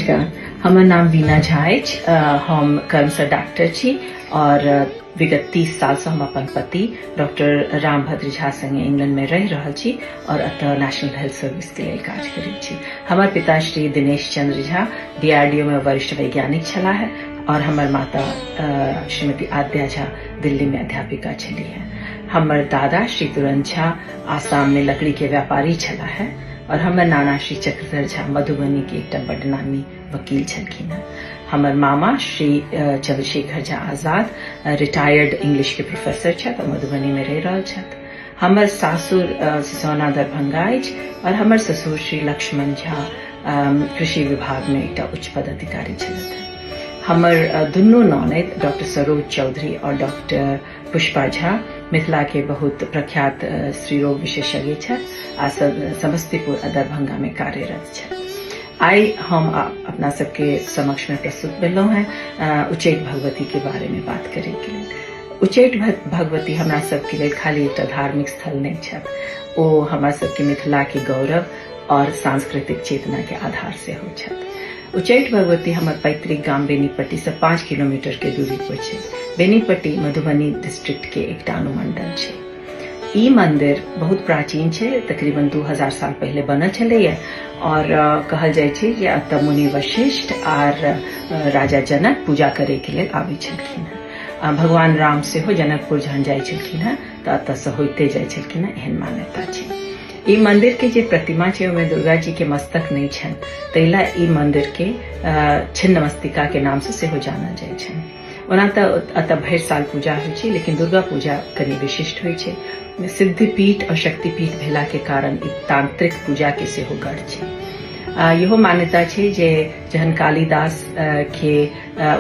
नमस्कार, हमर नाम वीना झा अछि। हम कर्मसँ डॉक्टर छी और विगत 30 साल से हम अपन पति डॉक्टर रामभद्र झा संगे इंग्लैंड में रह रहल छी और अतः नेशनल हेल्थ सर्विस के लिए काज करै छी। हमर पिता श्री दिनेश चंद्र झा DRDO में वरिष्ठ वैज्ञानिक छलाह और हमर माता श्रीमती आद्या झा दिल्ली में अध्यापिका छली है। हमर दादा श्री तुरंत झा आसाम में लकड़ी के व्यापारी छलाह और हमर नाना श्री चक्रधर झा मधुबनी के एक बड़ नामी वकील छलखिन। हमर मामा श्री चंद्रशेखर झा आजाद रिटायर्ड इंग्लिश के प्रोफेसर छथि और मधुबनी में रह रहल छथि। हमर सासुर सिसौना दरभंगा अछि और हमर ससुर श्री लक्ष्मण झा कृषि विभाग में एक उच्च पदाधिकारी छथि। हमर दुनू ननद डॉक्टर सरोज चौधरी और डॉक्टर पुष्पा झा मिथिला के बहुत प्रख्यात स्त्री रोग विशेषज्ञ छथि आ समस्तीपुर आ दरभंगा में कार्यरत छथि। आई हम अपना सबके समक्ष में प्रस्तुत भेलहुँ हैं उच्चैठ भगवती के बारे में बात करे के लिए। उच्चैठ भगवती हमरा सबके लिए खाली एक धार्मिक स्थल नहीं छथि, ओ हमरा सबके मिथिला के गौरव और सांस्कृतिक चेतना के आधार से हो छथि। उच्चैठ भगवती हमर पैतृक गाम बेनीपट्टी से 5 किलोमीटर के दूरी पर छै। बेनीपट्टी मधुबनी डिस्ट्रिक्ट के एक अनुमंडल छै। ई मंदिर बहुत प्राचीन छै, तकरीबन 2000 साल पहले बनल छलैया और कहल जाय छै जे एतऽ मुनि वशिष्ठ आर राजा जनक पूजा करे के लिए आबै छलखिन। भगवान राम सेहो जनकपुर जहन जाय छलखिन हैं तऽ एतऽ से होइते जाय छलखिन हैं, एहन मान्यता छै। ई मंदिर के जे प्रतिमा छै ओमे दुर्गा जी के मस्तक नहीं छन, तैला ई मंदिर के छिन्न मस्तिका के नाम से सेहो जानल जाय छन। ओना तऽ अतः भरि साल पूजा होइ छै, लेकिन दुर्गा पूजा कनि विशिष्ट होइ छै। सिद्धिपीठ और शक्तिपीठ भेला के कारण ई तांत्रिक पूजा के सेहो गढ़ छै। यहो मान्यता छै जे जहन कालिदास के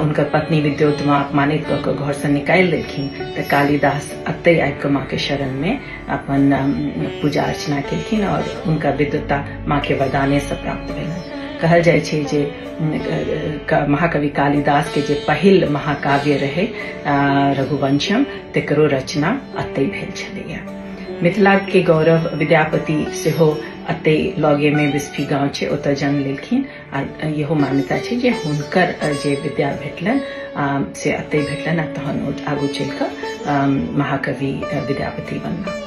उनकर पत्नी विद्योतमा अपमानित कऽ कऽ घर से निकालि देलखिन तऽ कालिदास अतै आबि कऽ माँ के शरण में अपन पूजा अर्चना केलखिन और उनका विद्वता माँ के वरदाने से प्राप्त भेलनि। कहल जाय छै जे महाकवि कालिदास के जे पहिल महाकाव्य रहे रघुवंशम तेकरो रचना अतै भेल छलैया। मिथिला के गौरव विद्यापति सेहो अतै लगे में बिस्फी गाँव छै, ओतऽ जन्म लेलखिन आ यहो मान्यता छै जे हुनकर जे विद्या भेटलनि से अतै भेटलनि आ तहन आगू चलि कऽ महाकवि विद्यापति बनला।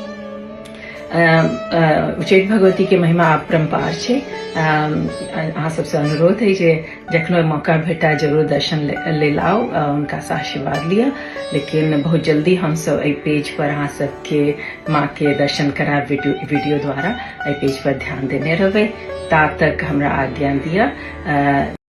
उच्चैठ भगवती के महिमा अपरंपार छै। अहाँ सबसे अनुरोध है जे जखनो मौका भेटा जरूर दर्शन ले लाओ, उनका से आशीर्वाद लिया। लेकिन बहुत जल्दी हम सब एहि पेज पर अहाँ सबके माँ के दर्शन करार वीडियो द्वारा एहि पेज पर ध्यान देने रहबै। ता तक हमरा आज्ञा दिया।